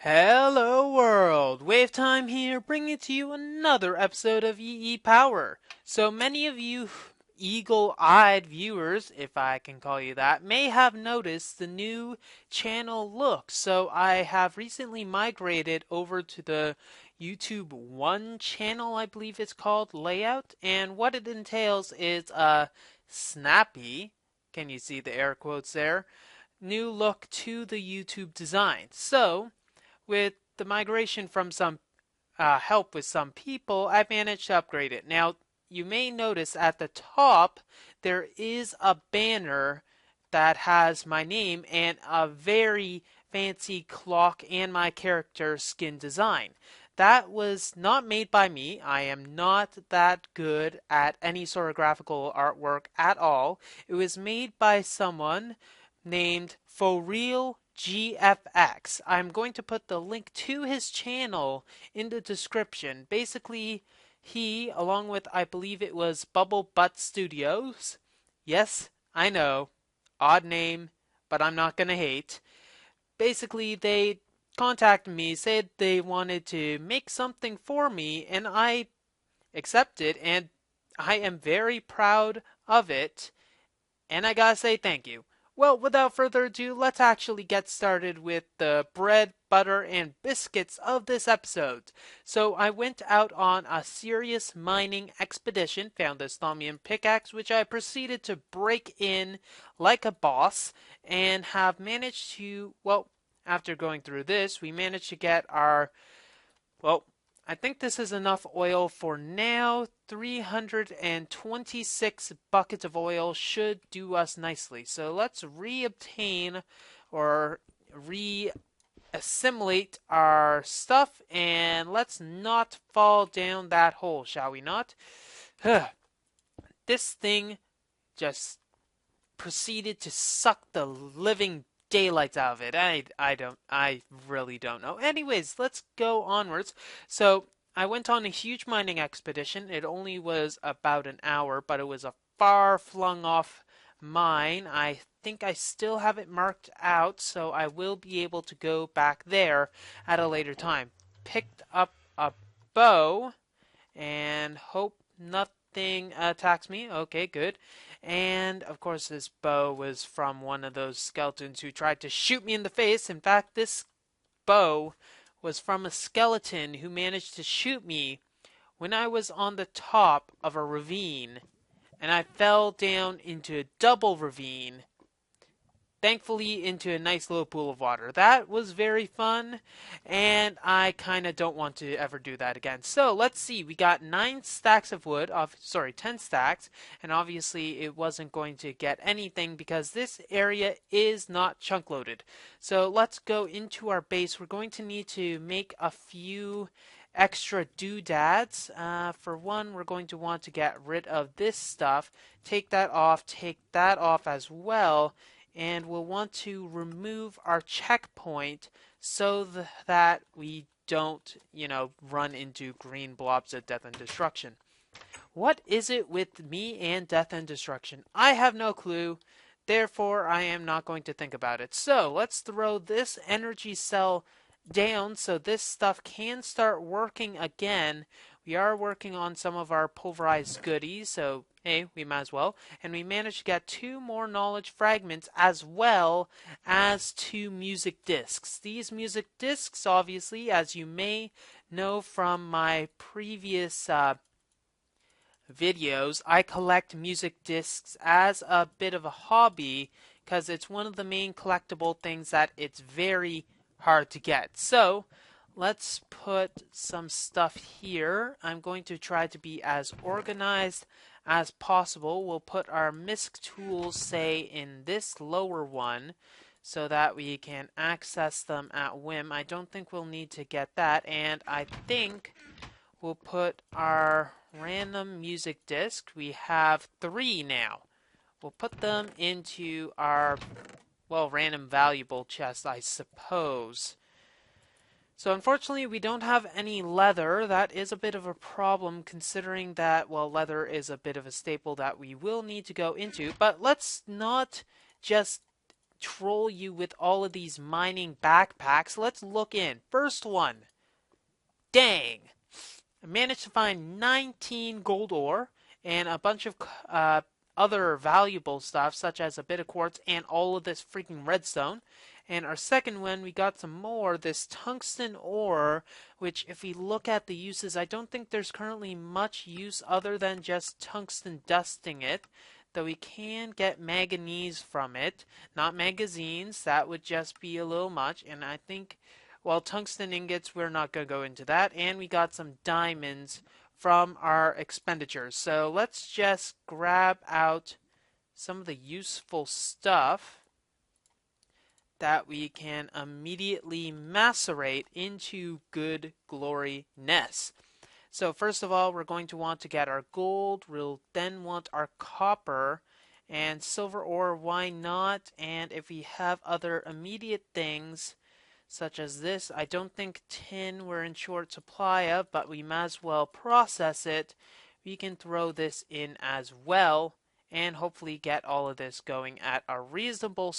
Hello world! WayofTime here, bringing to you another episode of EEPower. So many of you eagle-eyed viewers, if I can call you that, may have noticed the new channel look. So I have recently migrated over to the YouTube 1 channel, I believe it's called, layout. And what it entails is a snappy, can you see the air quotes there, new look to the YouTube design. So with the migration from some help with some people, I managed to upgrade it. Now, you may notice at the top there is a banner that has my name and a very fancy clock and my character skin design. That was not made by me. I am not that good at any sort of graphical artwork at all. It was made by someone named For Real GFX. I'm going to put the link to his channel in the description. Basically, he, along with, I believe it was Bubble Butt Studios. Yes, I know, odd name, but I'm not gonna hate. Basically, they contacted me, said they wanted to make something for me, and I accepted, and I am very proud of it. And I gotta say thank you. Well, without further ado, let's actually get started with the bread, butter, and biscuits of this episode. So I went out on a serious mining expedition, found this thaumium pickaxe, which I proceeded to break in like a boss, and have managed to, well, after going through this, we managed to get our, well, I think this is enough oil for now. 326 buckets of oil should do us nicely. So let's reobtain or reassimilate our stuff, and let's not fall down that hole, shall we not? This thing just proceeded to suck the living daylights out of it. I really don't know. Anyways, let's go onwards. So I went on a huge mining expedition. It only was about an hour, but it was a far flung off mine. I think I still have it marked out, so I will be able to go back there at a later time. Picked up a bow and hope nothing attacks me. Okay, good. And of course, this bow was from one of those skeletons who tried to shoot me in the face. In fact, this bow was from a skeleton who managed to shoot me when I was on the top of a ravine, and I fell down into a double ravine, thankfully into a nice little pool of water. That was very fun, and I kind of don't want to ever do that again. So let's see, we got 9 stacks of wood, 10 stacks, and obviously it wasn't going to get anything because this area is not chunk loaded. So let's go into our base. We're going to need to make a few extra doodads. For one, we're going to want to get rid of this stuff, take that off as well, and we'll want to remove our checkpoint so that we don't, run into green blobs of death and destruction. What is it with me and death and destruction? I have no clue. Therefore, I am not going to think about it. So let's throw this energy cell down so this stuff can start working again. We are working on some of our pulverized goodies, so hey, we might as well. And we managed to get 2 more knowledge fragments as well as 2 music discs. These music discs, obviously, as you may know from my previous videos, I collect music discs as a bit of a hobby because it's one of the main collectible things that it's very hard to get. So let's put some stuff here. I'm going to try to be as organized as possible. We'll put our misc tools, say, in this lower one so that we can access them at whim. I don't think we'll need to get that, and I think we'll put our random music disc. We have 3 now. We'll put them into our, well, random valuable chest, I suppose. So unfortunately, we don't have any leather. That is a bit of a problem considering that, well, leather is a bit of a staple that we will need to go into. But let's not just troll you with all of these mining backpacks. Let's look in. First one. Dang. I managed to find 19 gold ore and a bunch of other valuable stuff, such as a bit of quartz and all of this freaking redstone. And our second one, we got some more, this tungsten ore, which if we look at the uses, I don't think there's currently much use other than just tungsten dusting it. Though we can get manganese from it, not magazines, that would just be a little much. And I think, well, tungsten ingots, we're not going to go into that. And we got some diamonds from our expenditures. So let's just grab out some of the useful stuff that we can immediately macerate into good glory-ness. So first of all, we're going to want to get our gold. We'll then want our copper and silver ore. Why not? And if we have other immediate things such as this, I don't think tin we're in short supply of, but we might as well process it. We can throw this in as well and hopefully get all of this going at a reasonable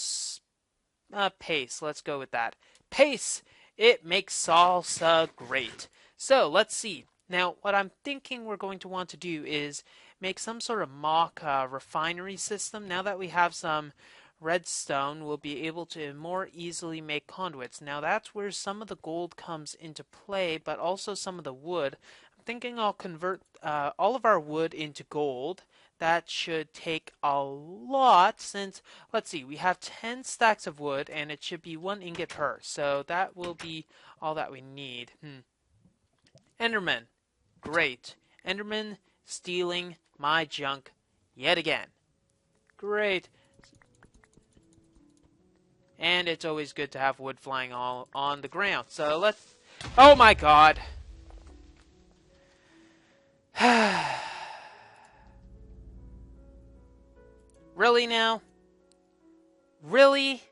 pace. Let's go with that. Pace! It makes salsa great. So let's see. Now, what I'm thinking we're going to want to do is make some sort of mock refinery system. Now that we have some redstone, we'll be able to more easily make conduits. Now, that's where some of the gold comes into play, but also some of the wood. I'm thinking I'll convert all of our wood into gold. That should take a lot since, let's see, we have 10 stacks of wood and it should be 1 ingot per. So that will be all that we need. Enderman. Great. Enderman stealing my junk yet again. Great. And it's always good to have wood flying all on the ground. So let's... Oh my god. Really now? Really?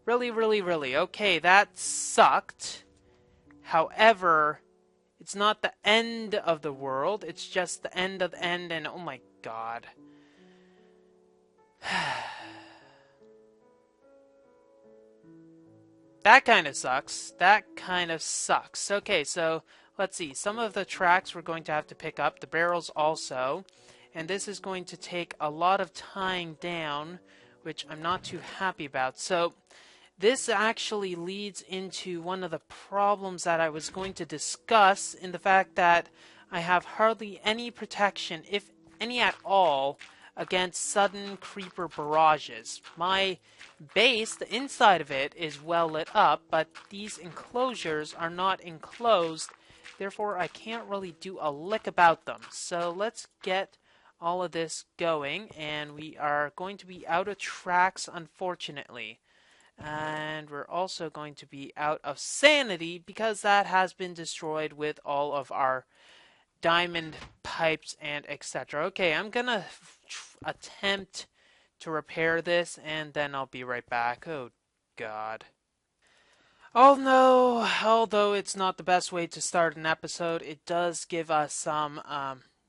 Really? Okay, that sucked. However, it's not the end of the world. It's just the end of the end, and oh my god. That kind of sucks. That kind of sucks. Okay, so let's see. Some of the tracks we're going to have to pick up. The barrels also. And this is going to take a lot of tying down, which I'm not too happy about. So this actually leads into one of the problems that I was going to discuss in the fact that I have hardly any protection, if any at all, against sudden creeper barrages. My base, the inside of it, is well lit up, but these enclosures are not enclosed, therefore I can't really do a lick about them. So let's get all of this going, and we are going to be out of tracks, unfortunately. And we're also going to be out of sanity because that has been destroyed with all of our diamond pipes and etc. Okay, I'm gonna attempt to repair this and then I'll be right back. Oh god. Oh no, although it's not the best way to start an episode, it does give us some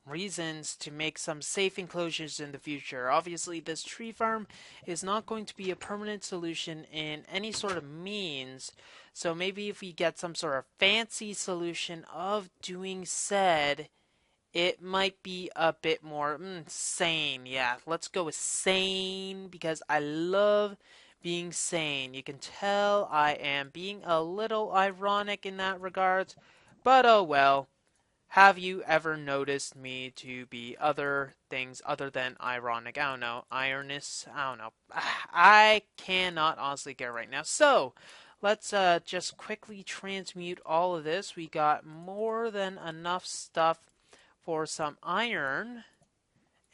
reasons to make some safe enclosures in the future. Obviously, this tree farm is not going to be a permanent solution in any sort of means, so maybe if we get some sort of fancy solution of doing said, it might be a bit more sane. Yeah, let's go with sane because I love being sane. You can tell I am being a little ironic in that regards, but oh well. Have you ever noticed me to be other things other than ironic? I don't know. Ironist? I don't know. I cannot honestly get right now. So, let's just quickly transmute all of this. We got more than enough stuff for some iron.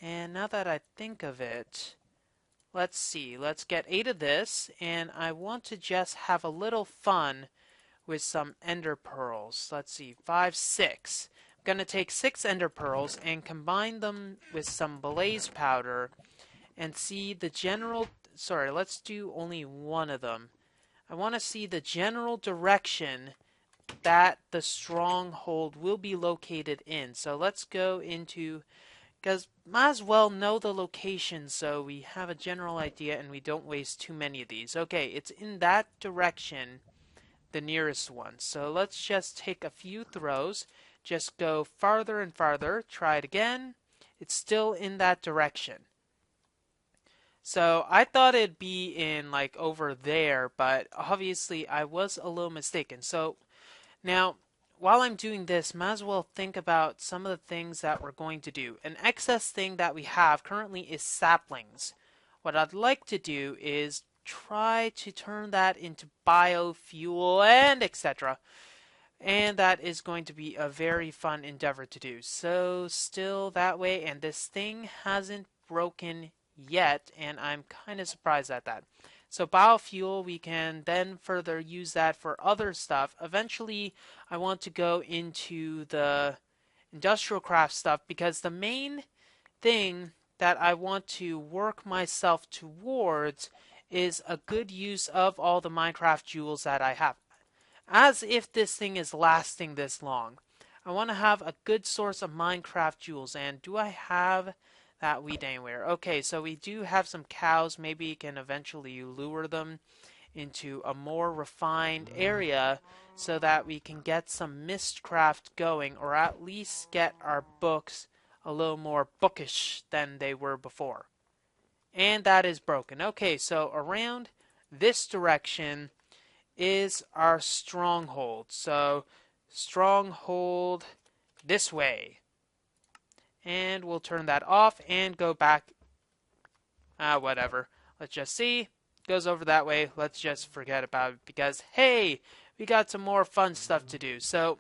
And now that I think of it, let's see. Let's get 8 of this. And I want to just have a little fun with some ender pearls. Let's see. 5, 6. I'm going to take 6 ender pearls and combine them with some blaze powder and see the general... Sorry, let's do only 1 of them. I want to see the general direction that the stronghold will be located in. So let's go into because might as well know the location so we have a general idea and we don't waste too many of these. Okay, it's in that direction, the nearest one. So let's just take a few throws, just go farther and farther, try it again. It's still in that direction. So I thought it'd be in like over there, but obviously I was a little mistaken. So now, while I'm doing this, might as well think about some of the things that we're going to do. An excess thing that we have currently is saplings. What I'd like to do is try to turn that into biofuel and etc. And that is going to be a very fun endeavor to do. So still that way, and this thing hasn't broken yet, and I'm kind of surprised at that. So biofuel, we can then further use that for other stuff. Eventually, I want to go into the industrial craft stuff because the main thing that I want to work myself towards is a good use of all the Minecraft jewels that I have. As if this thing is lasting this long. I want to have a good source of Minecraft jewels, and do I have that wheat anywhere? Okay, so we do have some cows. Maybe you can eventually lure them into a more refined area so that we can get some mistcraft going, or at least get our books a little more bookish than they were before. And that is broken. Okay, so around this direction is our stronghold. So stronghold this way. And we'll turn that off and go back. Whatever. Let's just see. Goes over that way. Let's just forget about it because, hey, we got some more fun stuff to do. So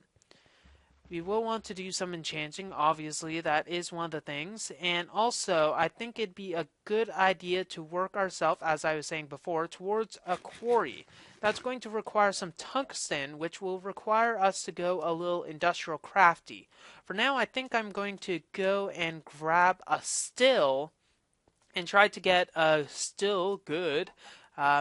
we will want to do some enchanting. Obviously, that is one of the things. And also, I think it'd be a good idea to work ourselves, as I was saying before, towards a quarry. That's going to require some tungsten, which will require us to go a little industrial crafty. For now, I think I'm going to go and grab a still and try to get a still good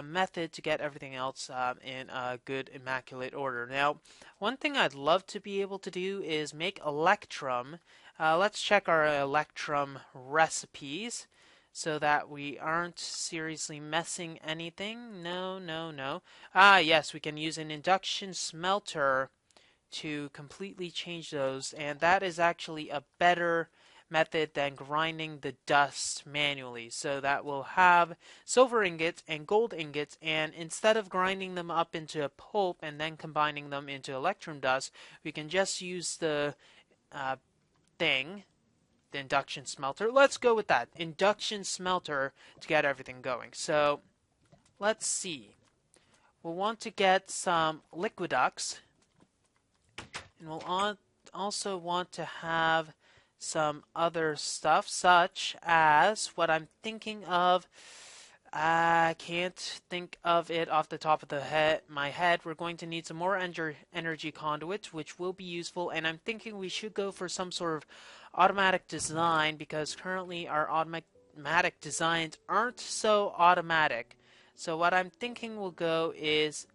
method to get everything else in a good immaculate order. Now, one thing I'd love to be able to do is make electrum. Let's check our electrum recipes so that we aren't seriously messing anything. No, no, no. Yes, we can use an induction smelter to completely change those, and that is actually a better method than grinding the dust manually. So that will have silver ingots and gold ingots, and instead of grinding them up into a pulp and then combining them into electrum dust, we can just use the thing, the induction smelter. Let's go with that. Induction smelter to get everything going. So let's see. We'll want to get some liquidux, and we'll also want to have some other stuff, such as what I'm thinking of. I can't think of it off the top of my head. We're going to need some more energy conduits, which will be useful, and I'm thinking we should go for some sort of automatic design because currently our automatic designs aren't so automatic. So what I'm thinking will go is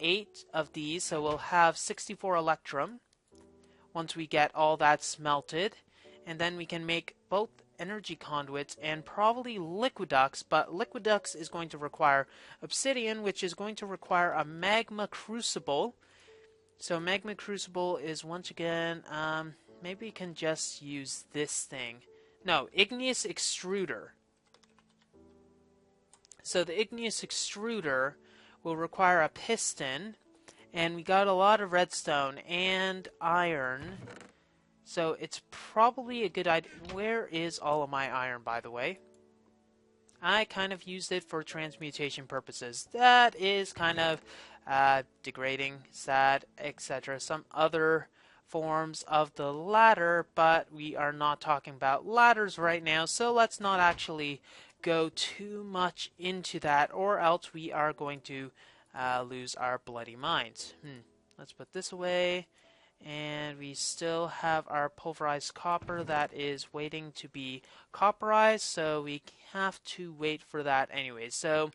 8 of these, so we'll have 64 electrum once we get all that smelted, and then we can make both energy conduits and probably liquidux, but liquidux is going to require obsidian, which is going to require a magma crucible. So magma crucible is once again, maybe we can just use this thing. No, igneous extruder. So the igneous extruder will require a piston, and we got a lot of redstone and iron. So it's probably a good idea. Where is all of my iron, by the way? I kind of used it for transmutation purposes. That is kind of degrading, sad, etc. Some other forms of the ladder, but we are not talking about ladders right now, so let's not actually go too much into that, or else we are going to lose our bloody minds. Let's put this away. And we still have our pulverized copper that is waiting to be copperized, so we have to wait for that anyway. So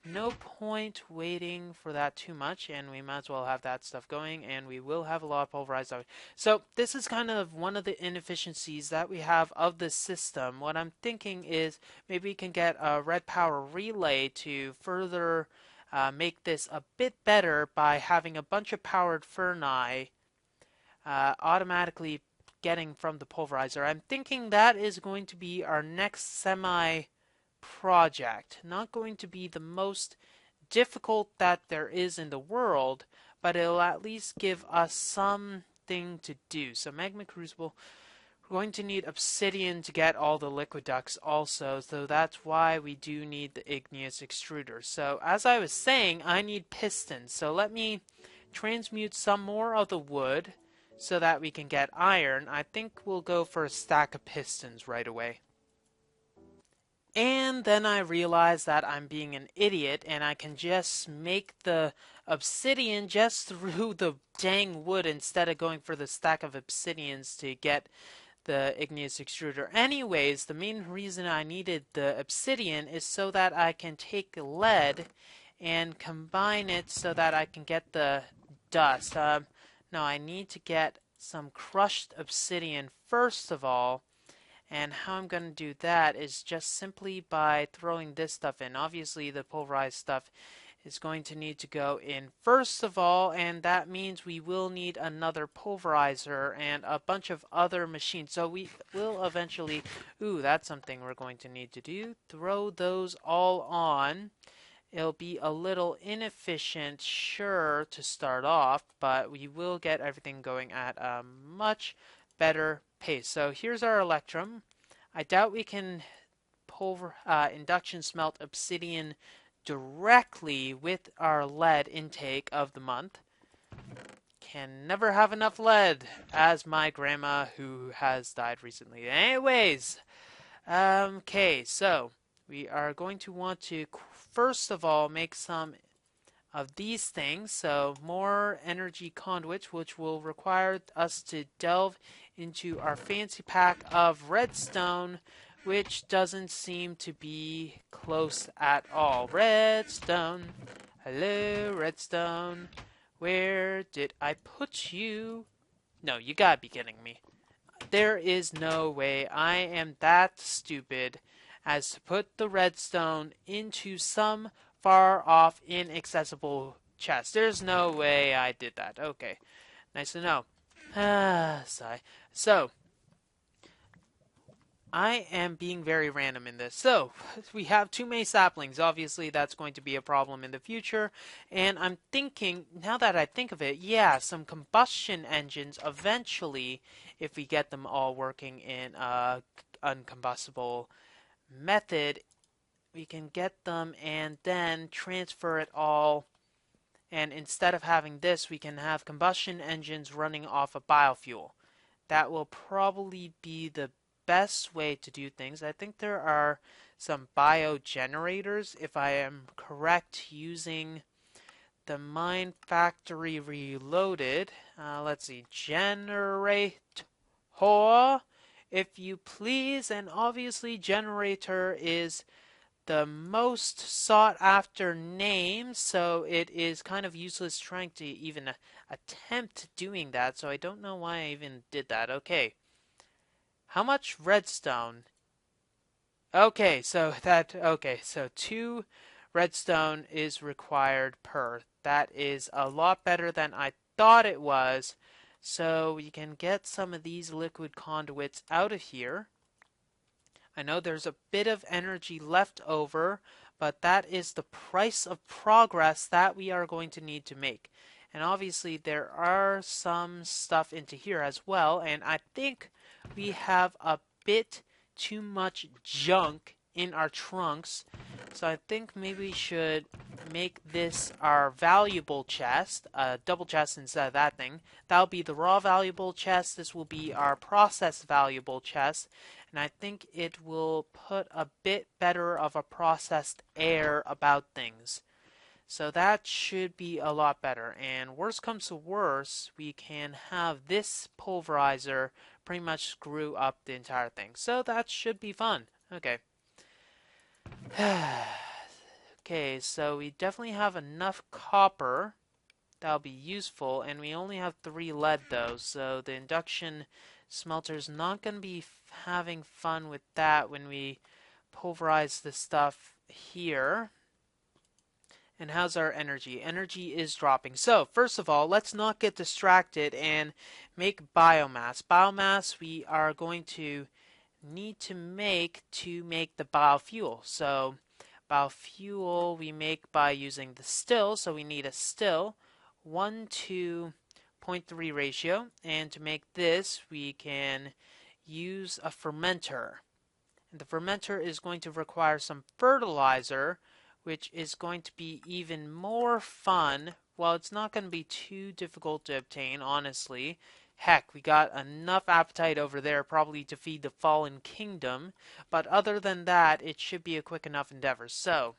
no point waiting for that too much, and we might as well have that stuff going, and we will have a lot of pulverized oil. So this is kind of one of the inefficiencies that we have of this system. What I'm thinking is maybe we can get a red power relay to further make this a bit better by having a bunch of powered Ferni automatically getting from the pulverizer. I'm thinking that is going to be our next semi project. Not going to be the most difficult that there is in the world, but it'll at least give us something to do. So Magma Crucible, we're going to need obsidian to get all the liquid ducts also, so that's why we do need the igneous extruder. So as I was saying, I need pistons. So let me transmute some more of the wood so that we can get iron. I think we'll go for a stack of pistons right away. And then I realize that I'm being an idiot and I can just make the obsidian just through the dang wood instead of going for the stack of obsidians to get the igneous extruder. Anyways, the main reason I needed the obsidian is so that I can take lead and combine it so that I can get the dust. No, I need to get some crushed obsidian first of all. And how I'm going to do that is just simply by throwing this stuff in. Obviously, the pulverized stuff is going to need to go in first of all, and that means we will need another pulverizer and a bunch of other machines. So we will eventually, that's something we're going to need to do. Throw those all on. It'll be a little inefficient, sure, to start off, but we will get everything going at a much better pace. So here's our electrum. I doubt we can induction smelt obsidian directly with our lead intake of the month. Can never have enough lead, as my grandma who has died recently. Anyways, okay, so we are going to want to first of all make some of these things. So more energy conduits, which will require us to delve into our fancy pack of redstone, which doesn't seem to be close at all. Redstone, hello redstone, where did I put you? No, you gotta be kidding me. There is no way I am that stupid as to put the redstone into some far off inaccessible chest. There's no way I did that. Okay, nice to know. Sigh. So, I am being very random in this. So, we have too many saplings. Obviously, that's going to be a problem in the future. And I'm thinking, now that I think of it, yeah, some combustion engines eventually, if we get them all working in a uncombustible method, we can get them and then transfer it all. And instead of having this, we can have combustion engines running off of biofuel. That will probably be the best way to do things. I think there are some biogenerators, if I am correct, using the Mine Factory Reloaded. Let's see, generator, if you please, and obviously generator is the most sought after name, so it is kind of useless trying to even attempt doing that, so I don't know why I even did that. Okay. How much redstone? Okay, so 2 redstone is required per. That is a lot better than I thought it was. So we can get some of these liquid conduits out of here. I know there's a bit of energy left over, but that is the price of progress that we are going to need to make. And obviously there are some stuff into here as well, and I think we have a bit too much junk in our trunks. So I think maybe we should make this our valuable chest, a double chest instead of that thing. That'll be the raw valuable chest. This will be our processed valuable chest. And I think it will put a bit better of a processed air about things. So that should be a lot better. And worst comes to worst, we can have this pulverizer pretty much screw up the entire thing. So that should be fun. Okay. Okay, so we definitely have enough copper. That'll be useful, and we only have 3 lead though, so the induction smelter's not going to be having fun with that when we pulverize the stuff here. And how's our energy? Energy is dropping. So, first of all, let's not get distracted and make biomass. Biomass we are going to need to make the biofuel. So, biofuel we make by using the still. So, we need a still 1 to zero point 0.3 ratio. And to make this, we can use a fermenter. And the fermenter is going to require some fertilizer, which is going to be even more fun. Well, it's not going to be too difficult to obtain, honestly. Heck, we got enough appetite over there probably to feed the fallen kingdom. But other than that, it should be a quick enough endeavor. So,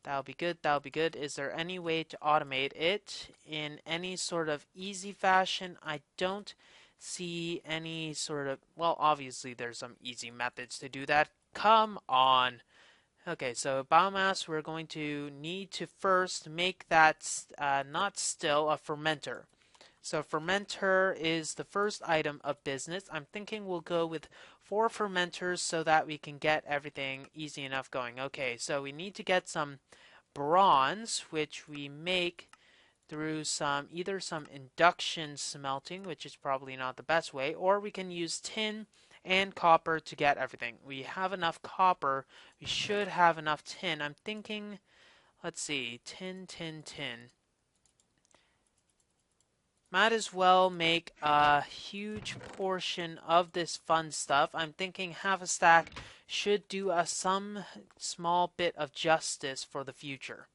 that'll be good, that'll be good. Is there any way to automate it in any sort of easy fashion? I don't see any sort of, well, obviously there's some easy methods to do that. Come on. Okay, so biomass, we're going to need to first make that not still a fermenter. So fermenter is the first item of business. I'm thinking we'll go with 4 fermenters so that we can get everything easy enough going. Okay, so we need to get some bronze, which we make through either some induction smelting, which is probably not the best way, or we can use tin and copper to get everything. We have enough copper. We should have enough tin. I'm thinking, let's see, tin. Might as well make a huge portion of this fun stuff. I'm thinking half a stack should do us some small bit of justice for the future.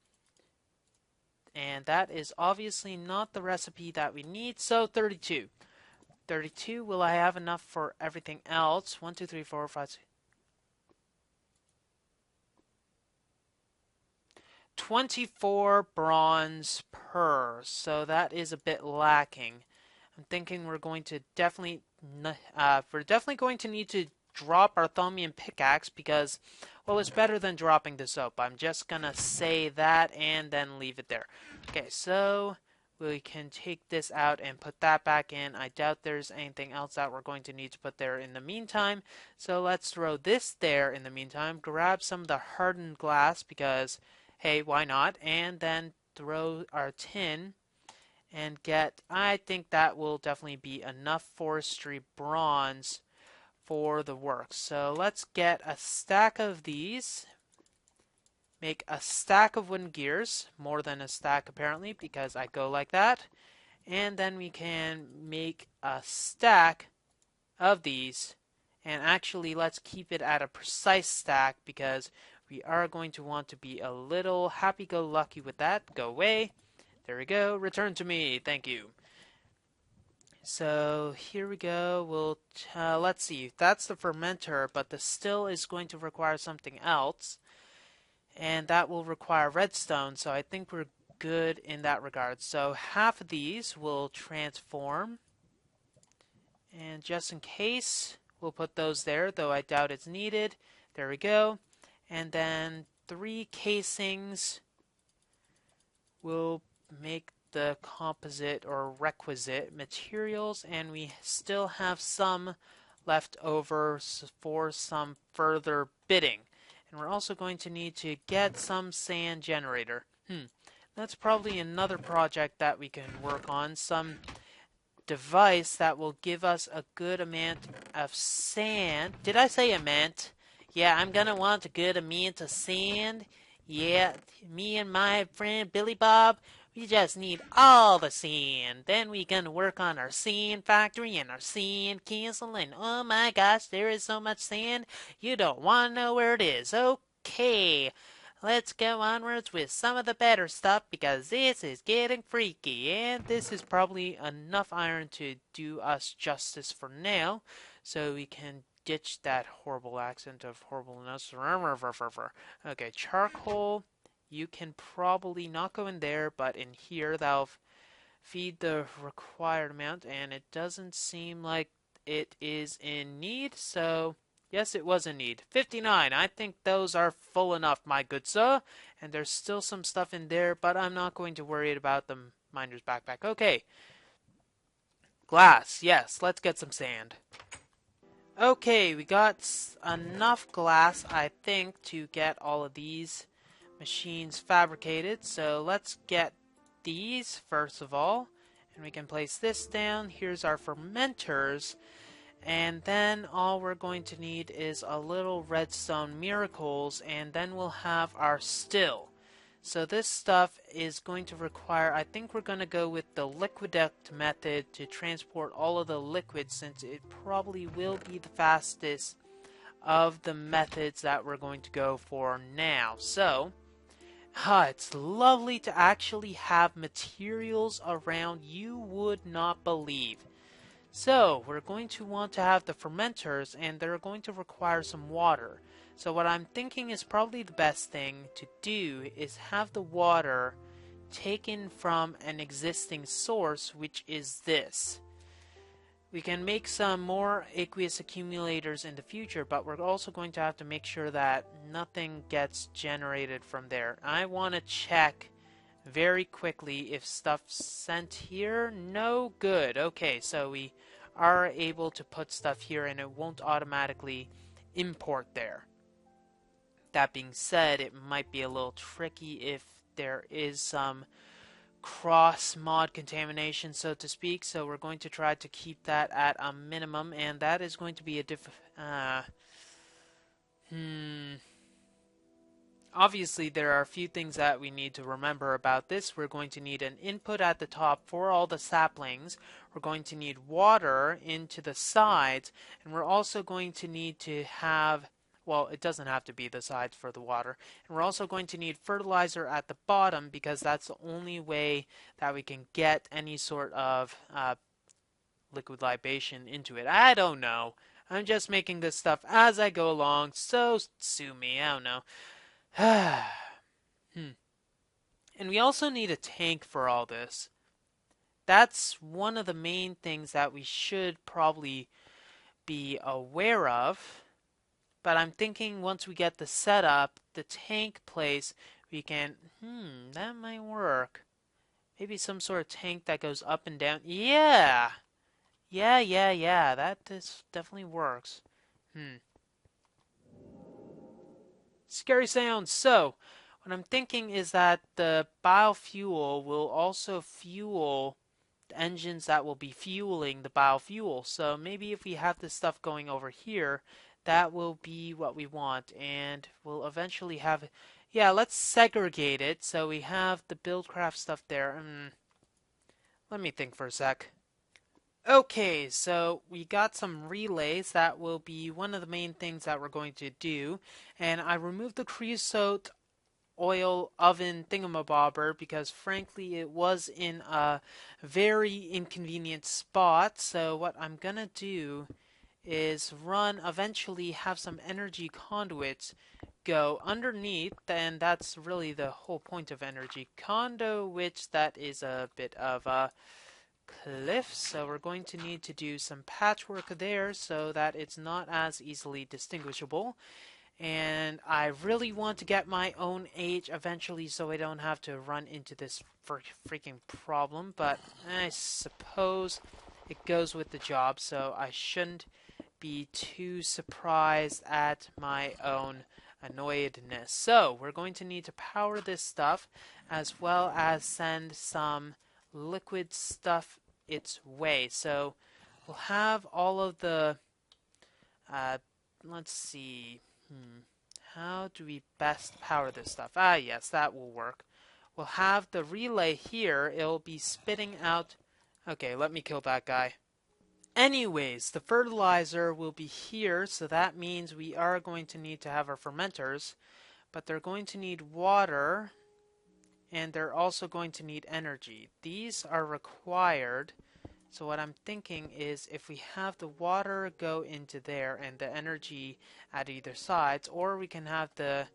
And that is obviously not the recipe that we need, so 32. 32, will I have enough for everything else? 1, 2, 3, 4, 5, 6. 24 bronze per, so that is a bit lacking. I'm thinking we're going to definitely going to need to drop our Thaumian pickaxe because, well, it's better than dropping the soap. I'm just gonna say that and then leave it there. Okay, so we can take this out and put that back in. I doubt there's anything else that we're going to need to put there in the meantime. So let's throw this there in the meantime. Grab some of the hardened glass because, hey, why not? And then throw our tin and get, I think that will definitely be enough forestry bronze for the work. So let's get a stack of these. Make a stack of wooden gears, more than a stack apparently, because I go like that. And then we can make a stack of these. And actually, let's keep it at a precise stack because we are going to want to be a little happy-go-lucky with that. Go away. There we go. Return to me. Thank you. So here we go. Let's see. That's the fermenter, but the still is going to require something else. And that will require redstone, so I think we're good in that regard. So half of these will transform. And just in case, we'll put those there, though I doubt it's needed. There we go. And then 3 casings will make the composite or requisite materials, and we still have some left over for some further bidding. And we're also going to need to get some sand generator. That's probably another project that we can work on. Some device that will give us a good amount of sand. Did I say amount? Yeah, I'm gonna want a good amount of sand. Yeah, me and my friend Billy Bob, we just need all the sand. Then we gonna work on our sand factory and our sand castle. And oh my gosh, there is so much sand. You don't want to know where it is. Okay, let's go onwards with some of the better stuff because this is getting freaky. And this is probably enough iron to do us justice for now. So we can ditch that horrible accent of horribleness. Okay, charcoal. You can probably not go in there, but in here that'll feed the required amount, and it doesn't seem like it is in need, so Yes, it was indeed. 59. I think those are full enough, my good sir. And there's still some stuff in there, but I'm not going to worry about the miner's backpack. Okay. Glass. Yes, let's get some sand. Okay, we got enough glass, I think, to get all of these machines fabricated. So let's get these first of all. And we can place this down. Here's our fermenters. And then all we're going to need is a little redstone miracles, and then we'll have our still. So this stuff is going to require, I think we're going to go with the liquiduct method to transport all of the liquids, since it probably will be the fastest of the methods that we're going to go for now. So, it's lovely to actually have materials around you would not believe. So, we're going to want to have the fermenters, and they're going to require some water. So what I'm thinking is probably the best thing to do is have the water taken from an existing source, which is this. We can make some more aqueous accumulators in the future, but we're also going to have to make sure that nothing gets generated from there. I want to check very quickly if stuff's sent here. No good. Okay, so we are able to put stuff here and it won't automatically import there. That being said, it might be a little tricky if there is some cross mod contamination, so to speak, so we're going to try to keep that at a minimum, and that is going to be a obviously, there are a few things that we need to remember about this. We're going to need an input at the top for all the saplings. We're going to need water into the sides. And we're also going to need to have, well, it doesn't have to be the sides for the water. And we're also going to need fertilizer at the bottom, because that's the only way that we can get any sort of liquid libation into it. I don't know. I'm just making this stuff as I go along, so sue me. I don't know. And we also need a tank for all this. That's one of the main things that we should probably be aware of. But I'm thinking once we get the setup, the tank place, we can, that might work. Maybe some sort of tank that goes up and down. Yeah! Yeah. That definitely works. Scary sounds. So, what I'm thinking is that the biofuel will also fuel the engines that will be fueling the biofuel. So maybe if we have this stuff going over here, that will be what we want. And we'll eventually have, yeah, let's segregate it. So we have the buildcraft stuff there. Let me think for a sec. Okay, so we got some relays. That will be one of the main things that we're going to do. And I removed the creosote oil oven thingamabobber because frankly it was in a very inconvenient spot. So what I'm gonna do is eventually have some energy conduits go underneath, and that's really the whole point of energy conduits. That is a bit of a cliff, so we're going to need to do some patchwork there so that it's not as easily distinguishable. And I really want to get my own age eventually so I don't have to run into this freaking problem, but I suppose it goes with the job, so I shouldn't be too surprised at my own annoyedness. So we're going to need to power this stuff as well as send some liquid stuff its way. So we'll have all of the let's see. How do we best power this stuff? Ah, yes, that will work. We'll have the relay here. It'll be spitting out. Okay, let me kill that guy. Anyways, the fertilizer will be here, so that means we are going to need to have our fermenters, but they're going to need water, and they're also going to need energy. These are required. So what I'm thinking is if we have the water go into there and the energy at either sides, or we can have the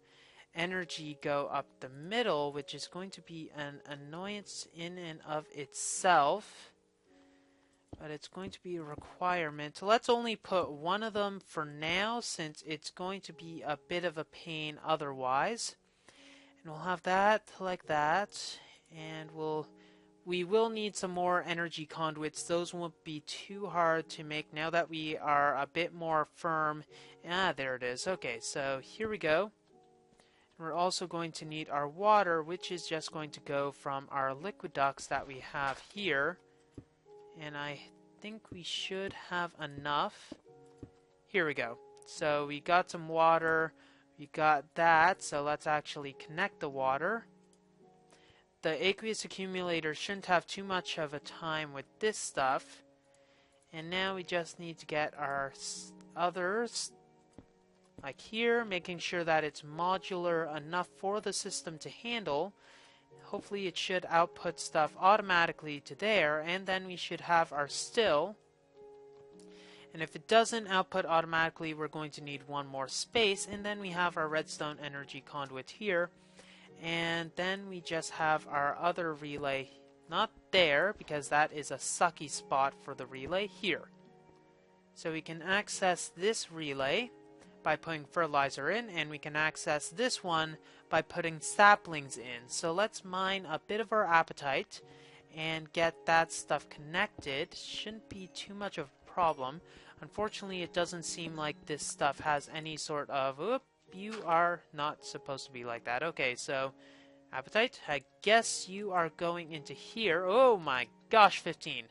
energy go up the middle, which is going to be an annoyance in and of itself. but it's going to be a requirement. Let's only put one of them for now since it's going to be a bit of a pain otherwise. And we'll have that like that, and we will need some more energy conduits. Those won't be too hard to make now that we are a bit more firm. Ah, there it is. Okay, so here we go. We're also going to need our water, which is just going to go from our liquid ducts that we have here. And I think we should have enough. Here we go. So we got some water. We got that. So let's actually connect the water. The aqueous accumulator shouldn't have too much of a time with this stuff. And now we just need to get our others, like here, making sure that it's modular enough for the system to handle. Hopefully it should output stuff automatically to there, and then we should have our still. And if it doesn't output automatically, we're going to need one more space, and then we have our redstone energy conduit here. And then we just have our other relay, not there, because that is a sucky spot for the relay, here. So we can access this relay by putting fertilizer in, and we can access this one by putting saplings in. So let's mine a bit of our apatite and get that stuff connected. Shouldn't be too much of a problem. Unfortunately, it doesn't seem like this stuff has any sort of... Oop, you are not supposed to be like that. Okay, so apatite, I guess you are going into here. Oh my gosh, 15.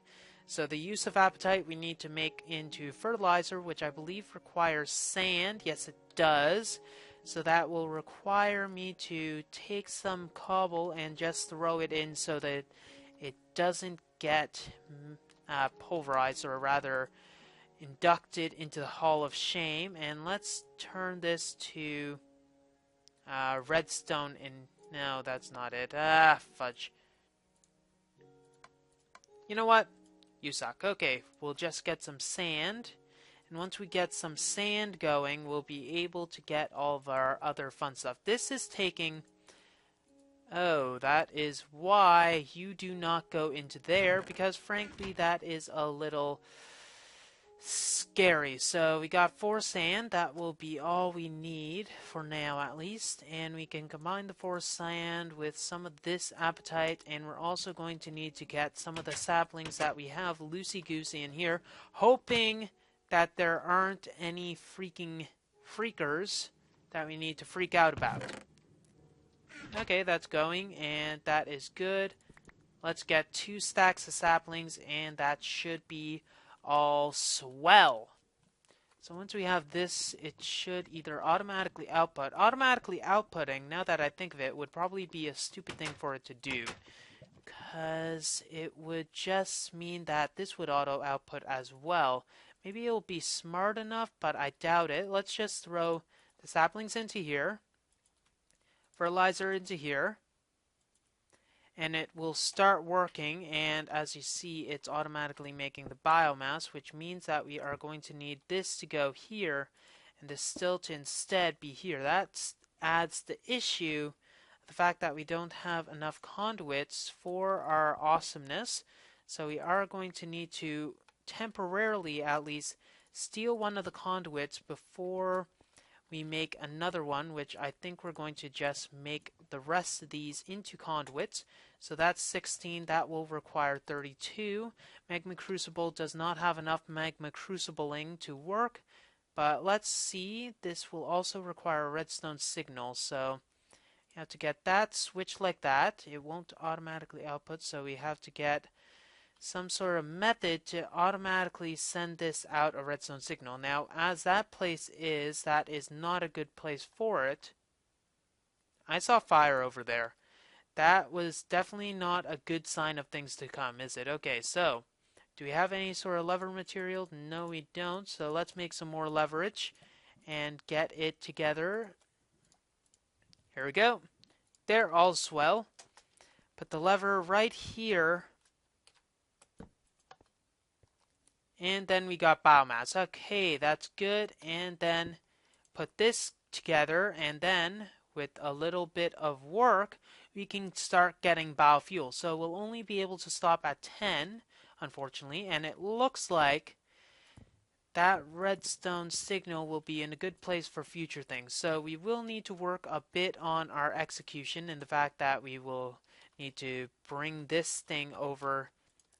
So the use of apatite we need to make into fertilizer, which I believe requires sand. Yes, it does. So that will require me to take some cobble and just throw it in so that it doesn't get pulverized, or rather inducted into the Hall of Shame. And let's turn this to redstone in... No, that's not it. Ah, fudge. You know what? You suck. Okay, we'll just get some sand. And once we get some sand going, we'll be able to get all of our other fun stuff. This is taking... Oh, that is why you do not go into there, because frankly that is a little scary. So we got 4 sand. That will be all we need for now, at least. And we can combine the 4 sand with some of this apatite, and we're also going to need to get some of the saplings that we have loosey-goosey in here, hoping that there aren't any freaking freakers that we need to freak out about. Okay, that's going, and that is good. Let's get 2 stacks of saplings, and that should be all swell. So once we have this, it should either automatically output. Automatically outputting, now that I think of it, would probably be a stupid thing for it to do, because it would just mean that this would auto output as well. Maybe it'll be smart enough, but I doubt it. Let's just throw the saplings into here, fertilizer into here, and it will start working. And as you see, it's automatically making the biomass, which means that we are going to need this to go here and this still to instead be here. That adds the issue, the fact that we don't have enough conduits for our awesomeness. So we are going to need to temporarily at least steal one of the conduits before we make another one, which I think we're going to just make the rest of these into conduits. So that's 16. That will require 32. Magma Crucible does not have enough magma crucibling to work, but let's see. This will also require a redstone signal, so you have to get that switch like that. It won't automatically output, so we have to get some sort of method to automatically send this out a redstone signal. Now, as that place is, that is not a good place for it. I saw fire over there. That was definitely not a good sign of things to come, is it? Okay, so do we have any sort of lever material? No, we don't. So let's make some more leverage and get it together. Here we go. They're all swell. Put the lever right here. And then we got biomass. Okay, that's good. And then put this together, and then with a little bit of work, we can start getting biofuel. So we'll only be able to stop at 10 unfortunately, and it looks like that redstone signal will be in a good place for future things. So we will need to work a bit on our execution and the fact that we will need to bring this thing over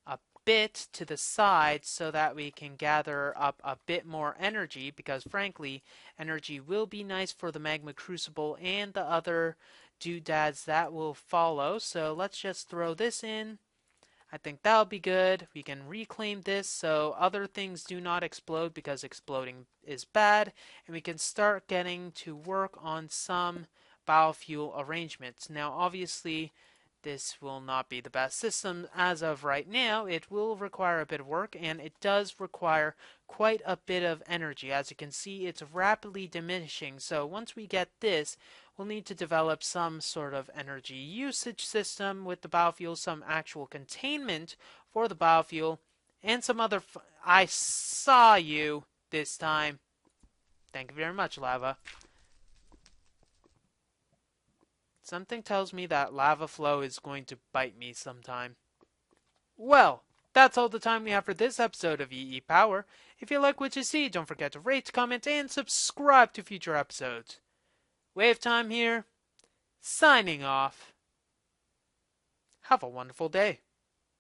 a bit to the side so that we can gather up a bit more energy, because frankly, energy will be nice for the magma crucible and the other doodads that will follow. So let's just throw this in. I think that'll be good. We can reclaim this so other things do not explode, because exploding is bad, and we can start getting to work on some biofuel arrangements. Now, obviously, this will not be the best system as of right now. It will require a bit of work, and it does require quite a bit of energy. As you can see, it's rapidly diminishing. So once we get this, we'll need to develop some sort of energy usage system with the biofuel, some actual containment for the biofuel, and some other. I saw you this time. Thank you very much, lava. Something tells me that lava flow is going to bite me sometime. Well, that's all the time we have for this episode of EEPower. If you like what you see, don't forget to rate, comment, and subscribe to future episodes. WayofTime here, signing off. Have a wonderful day.